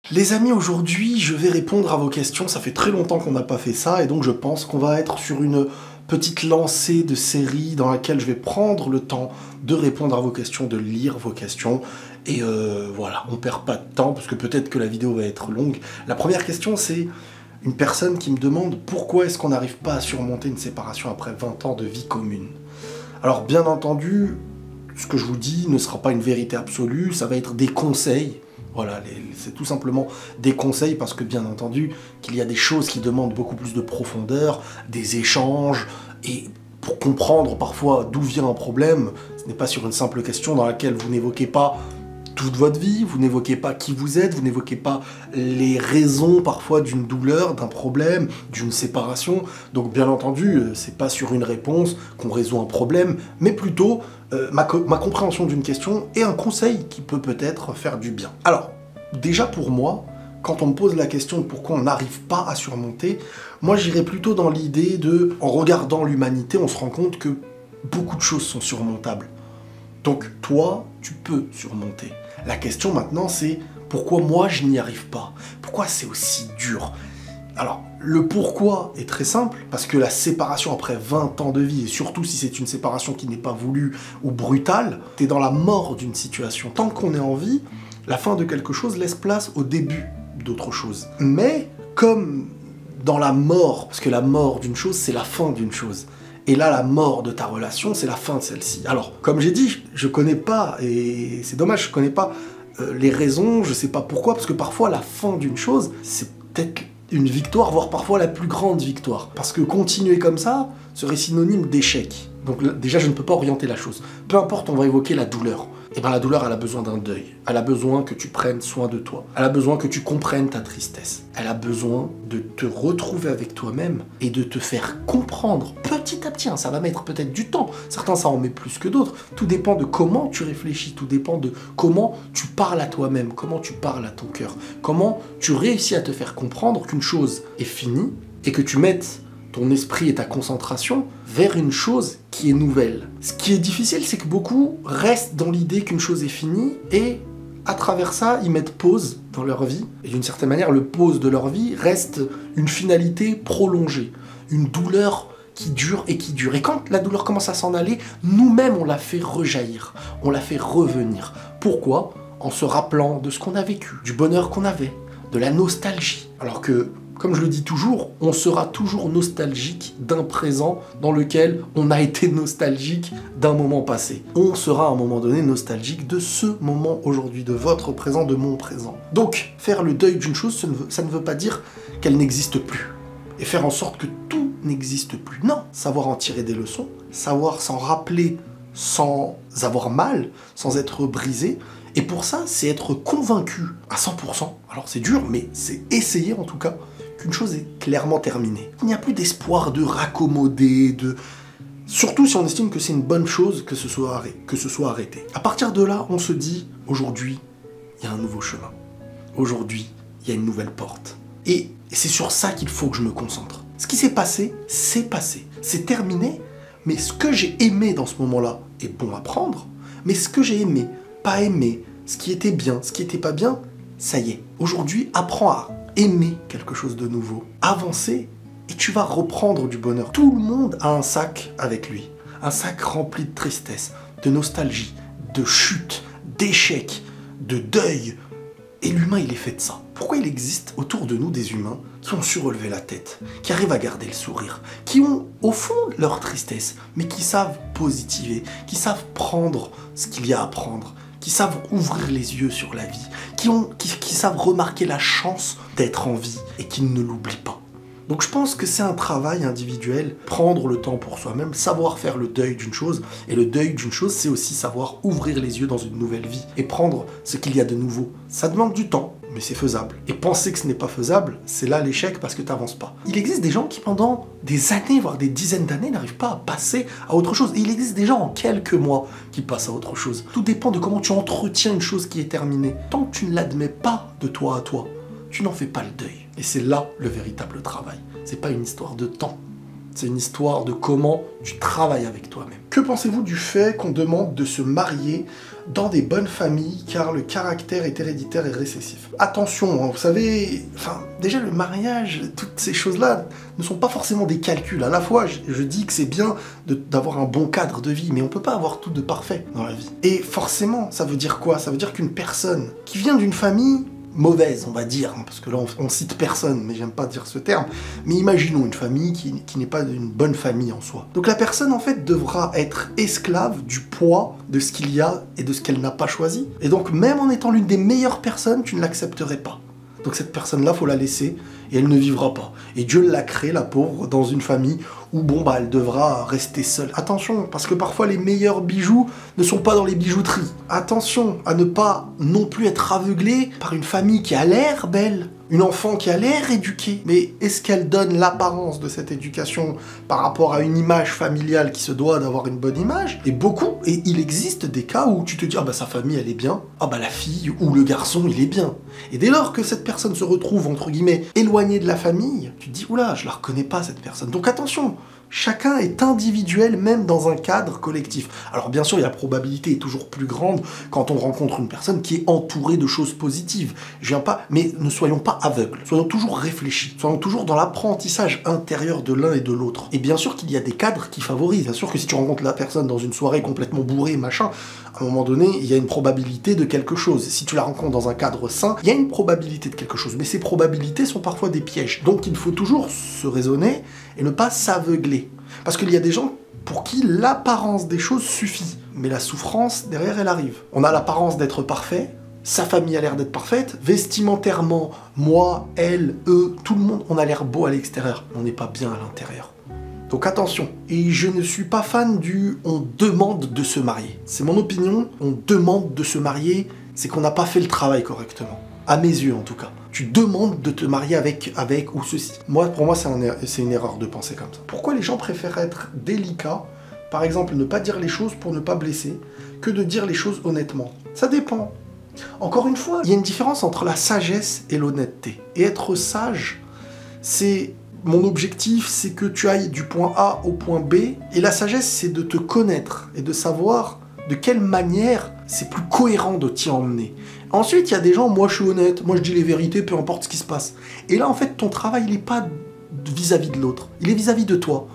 Les amis, aujourd'hui, je vais répondre à vos questions. Ça fait très longtemps qu'on n'a pas fait ça, et donc je pense qu'on va être sur une petite lancée de série dans laquelle je vais prendre le temps de répondre à vos questions, de lire vos questions. Et voilà, on perd pas de temps, parce que peut-être que la vidéo va être longue. La première question, c'est une personne qui me demande pourquoi est-ce qu'on n'arrive pas à surmonter une séparation après 20 ans de vie commune. Alors, bien entendu, ce que je vous dis ne sera pas une vérité absolue, ça va être des conseils. Voilà, c'est tout simplement des conseils parce que bien entendu qu'il y a des choses qui demandent beaucoup plus de profondeur, des échanges, et pour comprendre parfois d'où vient un problème, ce n'est pas sur une simple question dans laquelle vous n'évoquez pas toute votre vie, vous n'évoquez pas qui vous êtes, vous n'évoquez pas les raisons parfois d'une douleur, d'un problème, d'une séparation. Donc bien entendu, c'est pas sur une réponse qu'on résout un problème, mais plutôt ma compréhension d'une question et un conseil qui peut peut-être faire du bien. Alors, déjà pour moi, quand on me pose la question de pourquoi on n'arrive pas à surmonter, moi j'irais plutôt dans l'idée de, en regardant l'humanité, on se rend compte que beaucoup de choses sont surmontables. Donc toi, tu peux surmonter. La question maintenant, c'est pourquoi moi je n'y arrive pas? Pourquoi c'est aussi dur? Alors, le pourquoi est très simple, parce que la séparation après 20 ans de vie, et surtout si c'est une séparation qui n'est pas voulue ou brutale, t'es dans la mort d'une situation. Tant qu'on est en vie, la fin de quelque chose laisse place au début d'autre chose. Mais, comme dans la mort, parce que la mort d'une chose, c'est la fin d'une chose, et là, la mort de ta relation, c'est la fin de celle-ci. Alors, comme j'ai dit, je connais pas, et c'est dommage, je connais pas les raisons, je sais pas pourquoi, parce que parfois, la fin d'une chose, c'est peut-être une victoire, voire parfois la plus grande victoire. Parce que continuer comme ça serait synonyme d'échec. Donc déjà, je ne peux pas orienter la chose. Peu importe, on va évoquer la douleur. Et bien la douleur, elle a besoin d'un deuil. Elle a besoin que tu prennes soin de toi. Elle a besoin que tu comprennes ta tristesse. Elle a besoin de te retrouver avec toi-même et de te faire comprendre petit à petit. Ça va mettre peut-être du temps. Certains, ça en met plus que d'autres. Tout dépend de comment tu réfléchis. Tout dépend de comment tu parles à toi-même. Comment tu parles à ton cœur. Comment tu réussis à te faire comprendre qu'une chose est finie et que tu mettes ton esprit et ta concentration vers une chose qui est nouvelle. Ce qui est difficile, c'est que beaucoup restent dans l'idée qu'une chose est finie et à travers ça, ils mettent pause dans leur vie. Et d'une certaine manière, le pause de leur vie reste une finalité prolongée, une douleur qui dure et qui dure. Et quand la douleur commence à s'en aller, nous-mêmes, on la fait rejaillir, on la fait revenir. Pourquoi? En se rappelant de ce qu'on a vécu, du bonheur qu'on avait, de la nostalgie. Alors que, comme je le dis toujours, on sera toujours nostalgique d'un présent dans lequel on a été nostalgique d'un moment passé. On sera à un moment donné nostalgique de ce moment aujourd'hui, de votre présent, de mon présent. Donc, faire le deuil d'une chose, ça ne veut pas dire qu'elle n'existe plus. Et faire en sorte que tout n'existe plus. Non, savoir en tirer des leçons, savoir s'en rappeler sans avoir mal, sans être brisé. Et pour ça, c'est être convaincu à 100%. Alors c'est dur, mais c'est essayer en tout cas qu'une chose est clairement terminée. Il n'y a plus d'espoir de raccommoder, surtout si on estime que c'est une bonne chose que ce soit arrêté. À partir de là, on se dit, aujourd'hui, il y a un nouveau chemin. Aujourd'hui, il y a une nouvelle porte. Et c'est sur ça qu'il faut que je me concentre. Ce qui s'est passé, c'est passé. C'est terminé, mais ce que j'ai aimé dans ce moment-là est bon à prendre, mais ce que j'ai aimé, pas aimé, ce qui était bien, ce qui était pas bien, ça y est. Aujourd'hui, apprends à aimer quelque chose de nouveau, avancer, et tu vas reprendre du bonheur. Tout le monde a un sac avec lui. Un sac rempli de tristesse, de nostalgie, de chute, d'échecs, de deuil. Et l'humain, il est fait de ça. Pourquoi il existe autour de nous des humains qui ont su relever la tête, qui arrivent à garder le sourire, qui ont au fond leur tristesse, mais qui savent positiver, qui savent prendre ce qu'il y a à prendre, qui savent ouvrir les yeux sur la vie, qui savent remarquer la chance d'être en vie et qui ne l'oublient pas. Donc je pense que c'est un travail individuel, prendre le temps pour soi-même, savoir faire le deuil d'une chose, et le deuil d'une chose, c'est aussi savoir ouvrir les yeux dans une nouvelle vie et prendre ce qu'il y a de nouveau. Ça demande du temps, mais c'est faisable. Et penser que ce n'est pas faisable, c'est là l'échec parce que tu n'avances pas. Il existe des gens qui pendant des années, voire des dizaines d'années, n'arrivent pas à passer à autre chose. Et il existe des gens en quelques mois qui passent à autre chose. Tout dépend de comment tu entretiens une chose qui est terminée. Tant que tu ne l'admets pas de toi à toi, tu n'en fais pas le deuil. Et c'est là le véritable travail. C'est pas une histoire de temps. C'est une histoire de comment tu travailles avec toi-même. Que pensez-vous du fait qu'on demande de se marier dans des bonnes familles, car le caractère est héréditaire et récessif. Attention, hein, vous savez, enfin, déjà le mariage, toutes ces choses-là ne sont pas forcément des calculs. À la fois, je dis que c'est bien d'avoir un bon cadre de vie, mais on peut pas avoir tout de parfait dans la vie. Et forcément, ça veut dire quoi? Ça veut dire qu'une personne qui vient d'une famille mauvaise, on va dire, parce que là on cite personne, mais j'aime pas dire ce terme, mais imaginons une famille qui n'est pas une bonne famille en soi. Donc la personne en fait devra être esclave du poids de ce qu'il y a et de ce qu'elle n'a pas choisi, et donc même en étant l'une des meilleures personnes, tu ne l'accepterais pas. Donc cette personne-là, faut la laisser, et elle ne vivra pas. Et Dieu l'a créée, la pauvre, dans une famille où, bon, bah, elle devra rester seule. Attention, parce que parfois les meilleurs bijoux ne sont pas dans les bijouteries. Attention à ne pas non plus être aveuglé par une famille qui a l'air belle, une enfant qui a l'air éduquée. Mais est-ce qu'elle donne l'apparence de cette éducation par rapport à une image familiale qui se doit d'avoir une bonne image? Et beaucoup, et il existe des cas où tu te dis, ah bah sa famille elle est bien, ah bah la fille ou le garçon il est bien. Et dès lors que cette personne se retrouve, entre guillemets, éloignée de la famille, tu te dis, oula, je la reconnais pas cette personne. Donc attention, chacun est individuel, même dans un cadre collectif. Alors bien sûr, la probabilité est toujours plus grande quand on rencontre une personne qui est entourée de choses positives. Je viens pas, mais ne soyons pas aveugles. Soyons toujours réfléchis. Soyons toujours dans l'apprentissage intérieur de l'un et de l'autre. Et bien sûr qu'il y a des cadres qui favorisent. Bien sûr que si tu rencontres la personne dans une soirée complètement bourrée, machin, à un moment donné, il y a une probabilité de quelque chose. Si tu la rencontres dans un cadre sain, il y a une probabilité de quelque chose. Mais ces probabilités sont parfois des pièges. Donc il faut toujours se raisonner et ne pas s'aveugler. Parce qu'il y a des gens pour qui l'apparence des choses suffit. Mais la souffrance, derrière, elle arrive. On a l'apparence d'être parfait, sa famille a l'air d'être parfaite, vestimentairement, moi, elle, eux, tout le monde, on a l'air beau à l'extérieur. On n'est pas bien à l'intérieur. Donc attention, et je ne suis pas fan du « on demande de se marier ». C'est mon opinion, on demande de se marier, c'est qu'on n'a pas fait le travail correctement. À mes yeux en tout cas. Tu demandes de te marier avec ou ceci. Pour moi, c'est une erreur de penser comme ça. Pourquoi les gens préfèrent être délicats, par exemple ne pas dire les choses pour ne pas blesser, que de dire les choses honnêtement? Ça dépend. Encore une fois, il y a une différence entre la sagesse et l'honnêteté. Et être sage, c'est... Mon objectif, c'est que tu ailles du point A au point B, et la sagesse, c'est de te connaître et de savoir de quelle manière c'est plus cohérent de t'y emmener. Ensuite, il y a des gens, moi je suis honnête, moi je dis les vérités, peu importe ce qui se passe. Et là, en fait, ton travail, il n'est pas vis-à-vis de l'autre, il est vis-à-vis de toi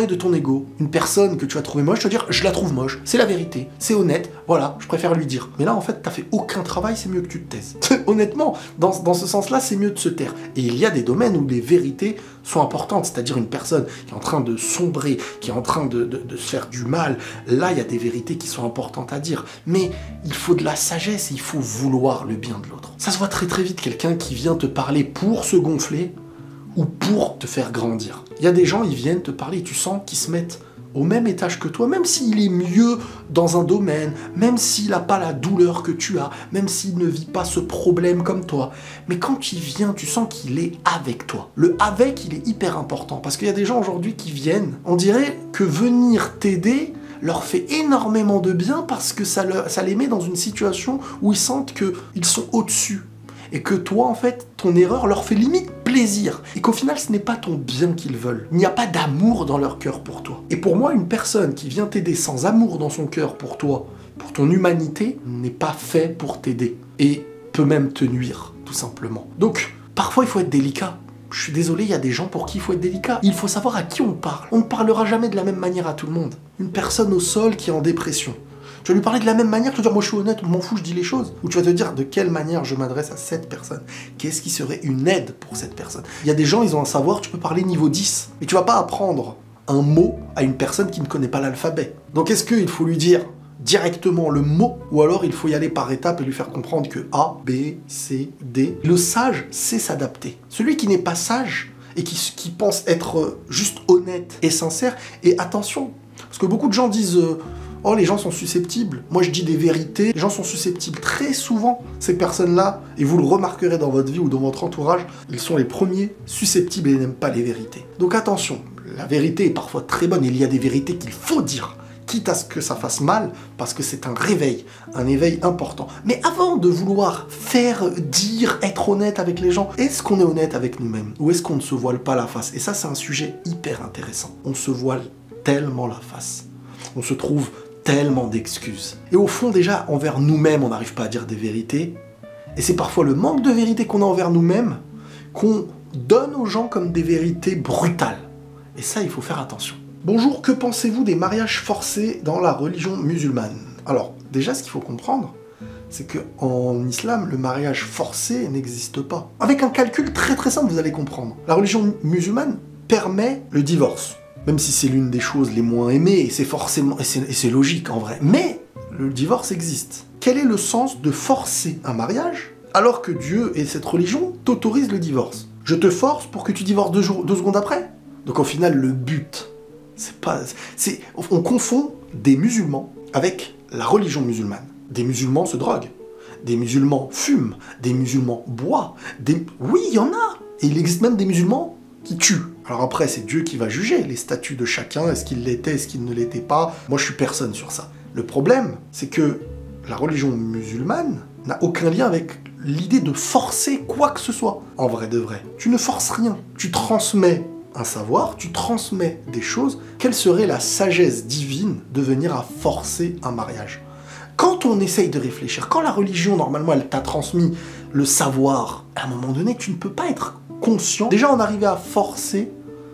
et de ton ego. Une personne que tu as trouvée moche, tu vas dire, je la trouve moche, c'est la vérité, c'est honnête, voilà, je préfère lui dire. Mais là, en fait, t'as fait aucun travail, c'est mieux que tu te taises. Honnêtement, dans ce sens-là, c'est mieux de se taire. Et il y a des domaines où les vérités sont importantes, c'est-à-dire une personne qui est en train de sombrer, qui est en train de se faire du mal, là, il y a des vérités qui sont importantes à dire. Mais il faut de la sagesse et il faut vouloir le bien de l'autre. Ça se voit très très vite, quelqu'un qui vient te parler pour se gonfler, ou pour te faire grandir. Il y a des gens, ils viennent te parler et tu sens qu'ils se mettent au même étage que toi, même s'il est mieux dans un domaine, même s'il n'a pas la douleur que tu as, même s'il ne vit pas ce problème comme toi. Mais quand il vient, tu sens qu'il est avec toi. Le « avec », il est hyper important, parce qu'il y a des gens aujourd'hui qui viennent, on dirait que venir t'aider leur fait énormément de bien parce que ça les met dans une situation où ils sentent qu'ils sont au-dessus. Et que toi, en fait, ton erreur leur fait limite plaisir. Et qu'au final, ce n'est pas ton bien qu'ils veulent. Il n'y a pas d'amour dans leur cœur pour toi. Et pour moi, une personne qui vient t'aider sans amour dans son cœur pour toi, pour ton humanité, n'est pas fait pour t'aider. Et peut même te nuire, tout simplement. Donc, parfois, il faut être délicat. Je suis désolé, il y a des gens pour qui il faut être délicat. Il faut savoir à qui on parle. On ne parlera jamais de la même manière à tout le monde. Une personne au sol qui est en dépression, tu vas lui parler de la même manière, tu vas dire moi je suis honnête, je m'en fous, je dis les choses. Ou tu vas te dire de quelle manière je m'adresse à cette personne. Qu'est-ce qui serait une aide pour cette personne? Il y a des gens, ils ont un savoir, tu peux parler niveau 10. Mais tu vas pas apprendre un mot à une personne qui ne connaît pas l'alphabet. Donc est-ce qu'il faut lui dire directement le mot, ou alors il faut y aller par étapes et lui faire comprendre que A, B, C, D. Le sage sait s'adapter. Celui qui n'est pas sage et qui pense être juste honnête et sincère, et attention, parce que beaucoup de gens disent... oh, les gens sont susceptibles. Moi, je dis des vérités. Les gens sont susceptibles. Très souvent, ces personnes-là, et vous le remarquerez dans votre vie ou dans votre entourage, ils sont les premiers susceptibles et n'aiment pas les vérités. Donc attention, la vérité est parfois très bonne. Il y a des vérités qu'il faut dire, quitte à ce que ça fasse mal, parce que c'est un réveil, un éveil important. Mais avant de vouloir faire, dire, être honnête avec les gens, est-ce qu'on est honnête avec nous-mêmes? Ou est-ce qu'on ne se voile pas la face? Et ça, c'est un sujet hyper intéressant. On se voile tellement la face. On se trouve tellement d'excuses. Et au fond, déjà, envers nous-mêmes, on n'arrive pas à dire des vérités. Et c'est parfois le manque de vérité qu'on a envers nous-mêmes qu'on donne aux gens comme des vérités brutales. Et ça, il faut faire attention. Bonjour, que pensez-vous des mariages forcés dans la religion musulmane? Alors, déjà, ce qu'il faut comprendre, c'est qu'en islam, le mariage forcé n'existe pas. Avec un calcul très très simple, vous allez comprendre. La religion musulmane permet le divorce. Même si c'est l'une des choses les moins aimées, et c'est forcément, et c'est logique en vrai. Mais le divorce existe. Quel est le sens de forcer un mariage alors que Dieu et cette religion t'autorisent le divorce? Je te force pour que tu divorces 2 secondes après? Donc au final, le but, on confond des musulmans avec la religion musulmane. Des musulmans se droguent, des musulmans fument, des musulmans boivent, oui, il y en a. Et il existe même des musulmans qui tuent. Alors après, c'est Dieu qui va juger les statuts de chacun, est-ce qu'il l'était, est-ce qu'il ne l'était pas. Moi, je suis personne sur ça. Le problème, c'est que la religion musulmane n'a aucun lien avec l'idée de forcer quoi que ce soit. En vrai de vrai, tu ne forces rien. Tu transmets un savoir, tu transmets des choses. Quelle serait la sagesse divine de venir à forcer un mariage? Quand on essaye de réfléchir, quand la religion, normalement, elle t'a transmis le savoir, à un moment donné, tu ne peux pas être conscient. Déjà, en arriver à forcer,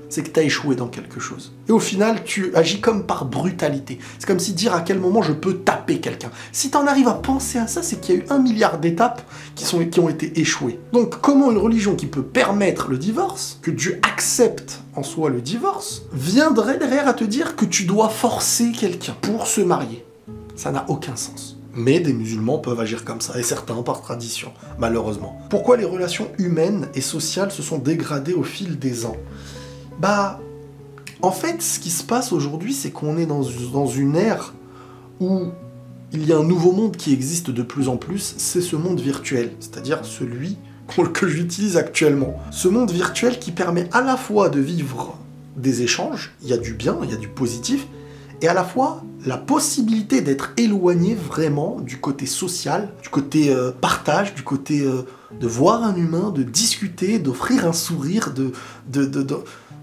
c'est que tu as échoué dans quelque chose. Et au final, tu agis comme par brutalité. C'est comme si dire à quel moment je peux taper quelqu'un. Si tu en arrives à penser à ça, c'est qu'il y a eu 1 milliard d'étapes qui ont été échouées. Donc, comment une religion qui peut permettre le divorce, que Dieu accepte en soi le divorce, viendrait derrière à te dire que tu dois forcer quelqu'un pour se marier? Ça n'a aucun sens. Mais des musulmans peuvent agir comme ça, et certains par tradition, malheureusement. Pourquoi les relations humaines et sociales se sont dégradées au fil des ans? En fait, ce qui se passe aujourd'hui, c'est qu'on est dans une ère où il y a un nouveau monde qui existe de plus en plus, c'est ce monde virtuel, c'est-à-dire celui que j'utilise actuellement. Ce monde virtuel qui permet à la fois de vivre des échanges, il y a du bien, il y a du positif, et à la fois la possibilité d'être éloigné vraiment du côté social, du côté partage, du côté de voir un humain, de discuter, d'offrir un sourire,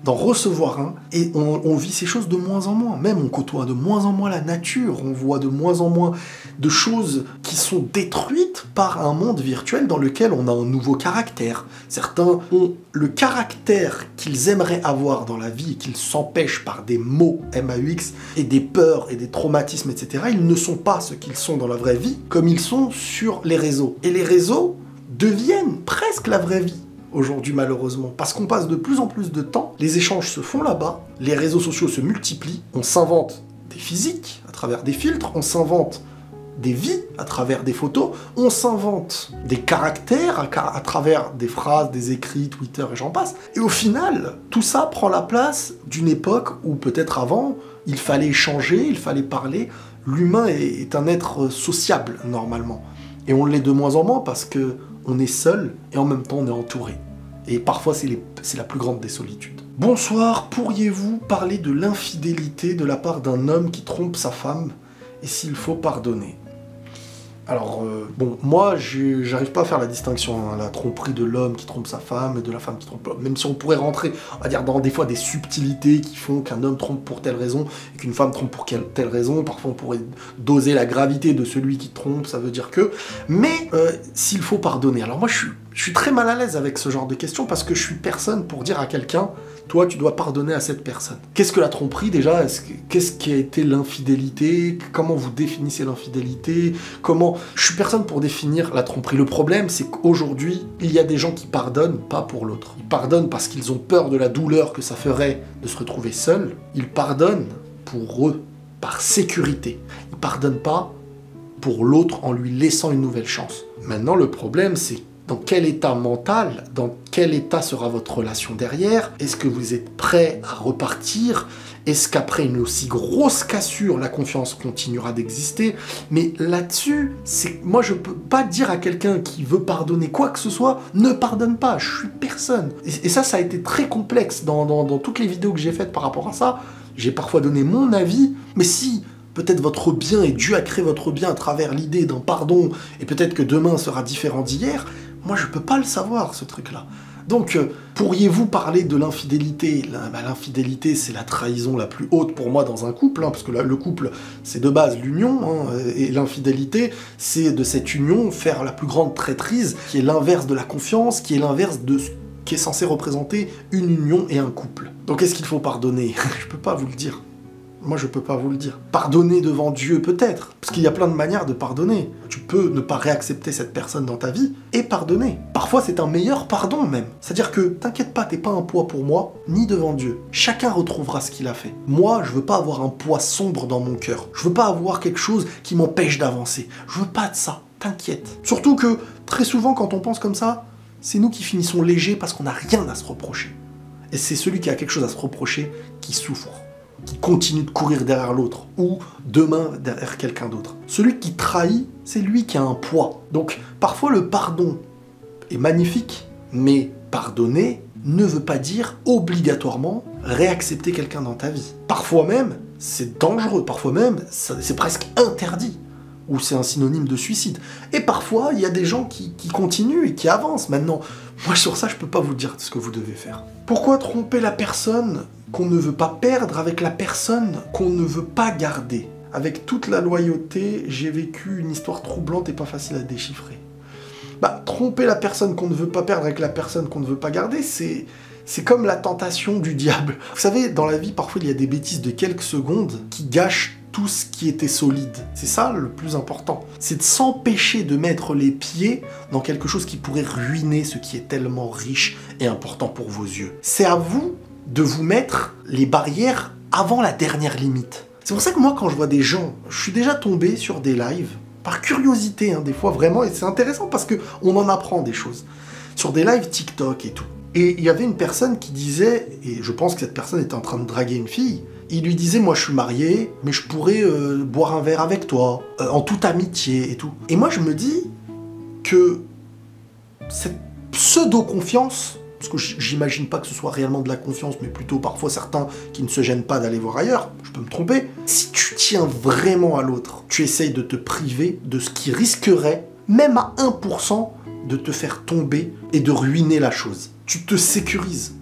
d'en recevoir un. Et on vit ces choses de moins en moins. Même on côtoie de moins en moins la nature, on voit de moins en moins de choses qui sont détruites par un monde virtuel dans lequel on a un nouveau caractère. Certains ont le caractère qu'ils aimeraient avoir dans la vie et qu'ils s'empêchent par des mots MAUX et des peurs et des traumatismes, etc. Ils ne sont pas ce qu'ils sont dans la vraie vie comme ils sont sur les réseaux. Et les réseaux deviennent presque la vraie vie aujourd'hui, malheureusement, parce qu'on passe de plus en plus de temps, les échanges se font là-bas, les réseaux sociaux se multiplient, on s'invente des physiques à travers des filtres, on s'invente des vies à travers des photos, on s'invente des caractères à travers des phrases, des écrits, Twitter et j'en passe. Et au final, tout ça prend la place d'une époque où peut-être avant, il fallait échanger, il fallait parler. L'humain est un être sociable, normalement. Et on l'est de moins en moins parce que on est seul et en même temps on est entouré. Et parfois c'est la plus grande des solitudes. Bonsoir, pourriez-vous parler de l'infidélité de la part d'un homme qui trompe sa femme et s'il faut pardonner? Alors, moi, j'arrive pas à faire la distinction, hein, la tromperie de l'homme qui trompe sa femme et de la femme qui trompe l'homme. Même si on pourrait rentrer, on va dire, dans des fois des subtilités qui font qu'un homme trompe pour telle raison et qu'une femme trompe pour telle raison. Parfois, on pourrait doser la gravité de celui qui trompe, ça veut dire que... Mais, s'il faut pardonner. Alors moi, je suis très mal à l'aise avec ce genre de questions parce que je suis personne pour dire à quelqu'un « Toi, tu dois pardonner à cette personne ». Qu'est-ce que la tromperie, déjà? Qu'est-ce qui a été l'infidélité? Comment vous définissez l'infidélité? Je suis personne pour définir la tromperie. Le problème, c'est qu'aujourd'hui, il y a des gens qui pardonnent pas pour l'autre. Ils pardonnent parce qu'ils ont peur de la douleur que ça ferait de se retrouver seul. Ils pardonnent pour eux, par sécurité. Ils pardonnent pas pour l'autre en lui laissant une nouvelle chance. Maintenant, le problème, c'est dans quel état mental, dans quel état sera votre relation derrière? Est-ce que vous êtes prêt à repartir? Est-ce qu'après une aussi grosse cassure, la confiance continuera d'exister? Mais là-dessus, moi je peux pas dire à quelqu'un qui veut pardonner quoi que ce soit, ne pardonne pas, je suis personne. Et ça a été très complexe dans toutes les vidéos que j'ai faites par rapport à ça. J'ai parfois donné mon avis, mais si peut-être votre bien et Dieu a créé votre bien à travers l'idée d'un pardon, et peut-être que demain sera différent d'hier, moi je peux pas le savoir ce truc-là. Donc, pourriez-vous parler de l'infidélité? L'infidélité, c'est la trahison la plus haute pour moi dans un couple, hein, parce que le couple, c'est de base l'union, hein, et l'infidélité, c'est de cette union faire la plus grande traîtrise, qui est l'inverse de la confiance, qui est l'inverse de ce qui est censé représenter une union et un couple. Donc, est-ce qu'il faut pardonner? Je peux pas vous le dire. Moi, je peux pas vous le dire. Pardonner devant Dieu, peut-être, parce qu'il y a plein de manières de pardonner. Tu peux ne pas réaccepter cette personne dans ta vie et pardonner. Parfois, c'est un meilleur pardon, même. C'est-à-dire que, t'inquiète pas, t'es pas un poids pour moi, ni devant Dieu. Chacun retrouvera ce qu'il a fait. Moi, je veux pas avoir un poids sombre dans mon cœur. Je veux pas avoir quelque chose qui m'empêche d'avancer. Je veux pas de ça, t'inquiète. Surtout que, très souvent, quand on pense comme ça, c'est nous qui finissons légers parce qu'on n'a rien à se reprocher. Et c'est celui qui a quelque chose à se reprocher qui souffre, qui continue de courir derrière l'autre, ou demain derrière quelqu'un d'autre. Celui qui trahit, c'est lui qui a un poids. Donc, parfois le pardon est magnifique, mais pardonner ne veut pas dire obligatoirement réaccepter quelqu'un dans ta vie. Parfois même, c'est dangereux, parfois même, c'est presque interdit, ou c'est un synonyme de suicide. Et parfois, il y a des gens qui continuent et qui avancent. Maintenant, moi sur ça, je peux pas vous dire ce que vous devez faire. Pourquoi tromper la personne qu'on ne veut pas perdre avec la personne qu'on ne veut pas garder? Avec toute la loyauté, j'ai vécu une histoire troublante et pas facile à déchiffrer. Tromper la personne qu'on ne veut pas perdre avec la personne qu'on ne veut pas garder, c'est comme la tentation du diable. Vous savez, dans la vie, parfois, il y a des bêtises de quelques secondes qui gâchent tout ce qui était solide. C'est ça le plus important. C'est de s'empêcher de mettre les pieds dans quelque chose qui pourrait ruiner ce qui est tellement riche et important pour vos yeux. C'est à vous de vous mettre les barrières avant la dernière limite. C'est pour ça que moi, quand je vois des gens, je suis déjà tombé sur des lives, par curiosité, hein, des fois vraiment, et c'est intéressant parce qu'on en apprend des choses, sur des lives TikTok et tout. Et il y avait une personne qui disait, et je pense que cette personne était en train de draguer une fille, il lui disait, moi je suis marié, mais je pourrais boire un verre avec toi, en toute amitié et tout. Et moi je me dis que cette pseudo-confiance, parce que j'imagine pas que ce soit réellement de la confiance, mais plutôt parfois certains qui ne se gênent pas d'aller voir ailleurs, je peux me tromper, si tu tiens vraiment à l'autre, tu essayes de te priver de ce qui risquerait, même à 1%, de te faire tomber et de ruiner la chose. Tu te sécurises.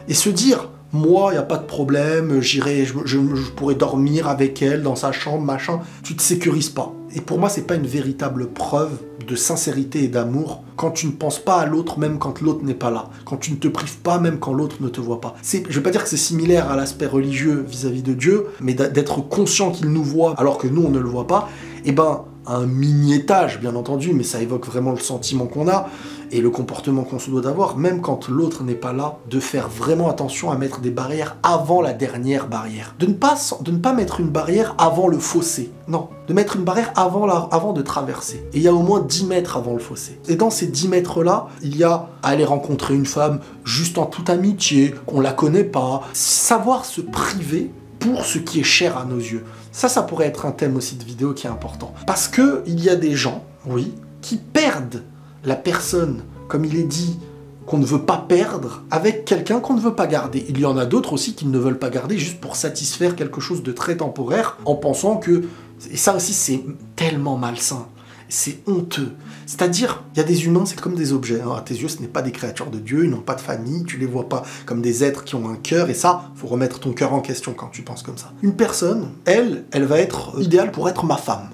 Et se dire, moi, il n'y a pas de problème, je pourrais dormir avec elle dans sa chambre, machin, tu te sécurises pas. Et pour moi, c'est pas une véritable preuve de sincérité et d'amour quand tu ne penses pas à l'autre, même quand l'autre n'est pas là. Quand tu ne te prives pas, même quand l'autre ne te voit pas. Je vais pas dire que c'est similaire à l'aspect religieux vis-à-vis de Dieu, mais d'être conscient qu'il nous voit alors que nous, on ne le voit pas, et ben, à un mini-étage, bien entendu, mais ça évoque vraiment le sentiment qu'on a et le comportement qu'on se doit d'avoir, même quand l'autre n'est pas là, de faire vraiment attention à mettre des barrières avant la dernière barrière. De ne pas mettre une barrière avant le fossé. Non, de mettre une barrière avant de traverser. Et il y a au moins 10 mètres avant le fossé. Et dans ces 10 mètres-là, il y a aller rencontrer une femme juste en toute amitié, qu'on la connaît pas, savoir se priver pour ce qui est cher à nos yeux. Ça pourrait être un thème aussi de vidéo qui est important. Parce que il y a des gens, oui, qui perdent la personne, comme il est dit, qu'on ne veut pas perdre, avec quelqu'un qu'on ne veut pas garder. Il y en a d'autres aussi qui ne veulent pas garder juste pour satisfaire quelque chose de très temporaire, en pensant que... Et ça aussi, c'est tellement malsain. C'est honteux. C'est-à-dire, il y a des humains, c'est comme des objets. Hein. À tes yeux, ce n'est pas des créatures de Dieu, ils n'ont pas de famille, tu les vois pas comme des êtres qui ont un cœur, et ça, faut remettre ton cœur en question quand tu penses comme ça. Une personne, elle va être idéale pour être ma femme.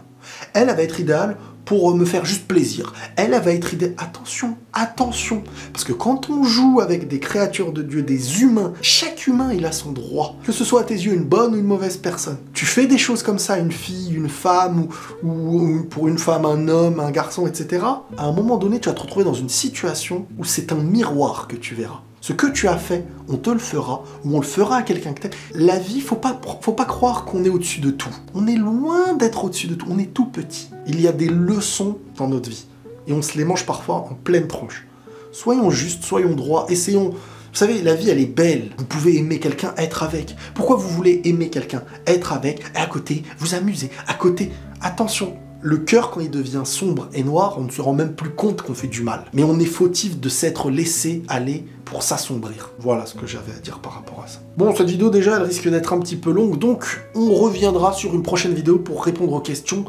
Elle va être idéale pour me faire juste plaisir. Elle va être idéale... Attention, attention. Parce que quand on joue avec des créatures de Dieu, des humains, chaque humain, il a son droit. Que ce soit à tes yeux une bonne ou une mauvaise personne. Tu fais des choses comme ça à une fille, une femme, ou pour une femme, un homme, un garçon, etc. À un moment donné, tu vas te retrouver dans une situation où c'est un miroir que tu verras. Ce que tu as fait, on te le fera, ou on le fera à quelqu'un que t'aimes. La vie, faut pas croire qu'on est au-dessus de tout. On est loin d'être au-dessus de tout, on est tout petit. Il y a des leçons dans notre vie, et on se les mange parfois en pleine tronche. Soyons justes, soyons droits, essayons... Vous savez, la vie, elle est belle. Vous pouvez aimer quelqu'un, être avec. Pourquoi vous voulez aimer quelqu'un, être avec, et à côté, vous amuser, à côté... Attention, le cœur, quand il devient sombre et noir, on ne se rend même plus compte qu'on fait du mal. Mais on est fautif de s'être laissé aller pour s'assombrir. Voilà ce que j'avais à dire par rapport à ça. Bon, cette vidéo, déjà, elle risque d'être un petit peu longue, donc on reviendra sur une prochaine vidéo pour répondre aux questions.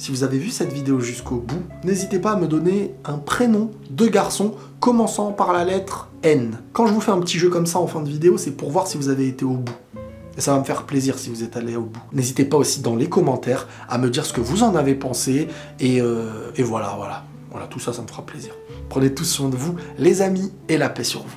si vous avez vu cette vidéo jusqu'au bout, n'hésitez pas à me donner un prénom de garçon commençant par la lettre N. Quand je vous fais un petit jeu comme ça en fin de vidéo, c'est pour voir si vous avez été au bout. Et ça va me faire plaisir si vous êtes allé au bout. N'hésitez pas aussi dans les commentaires à me dire ce que vous en avez pensé. Et voilà, tout ça, ça me fera plaisir. Prenez tous soin de vous, les amis, et la paix sur vous.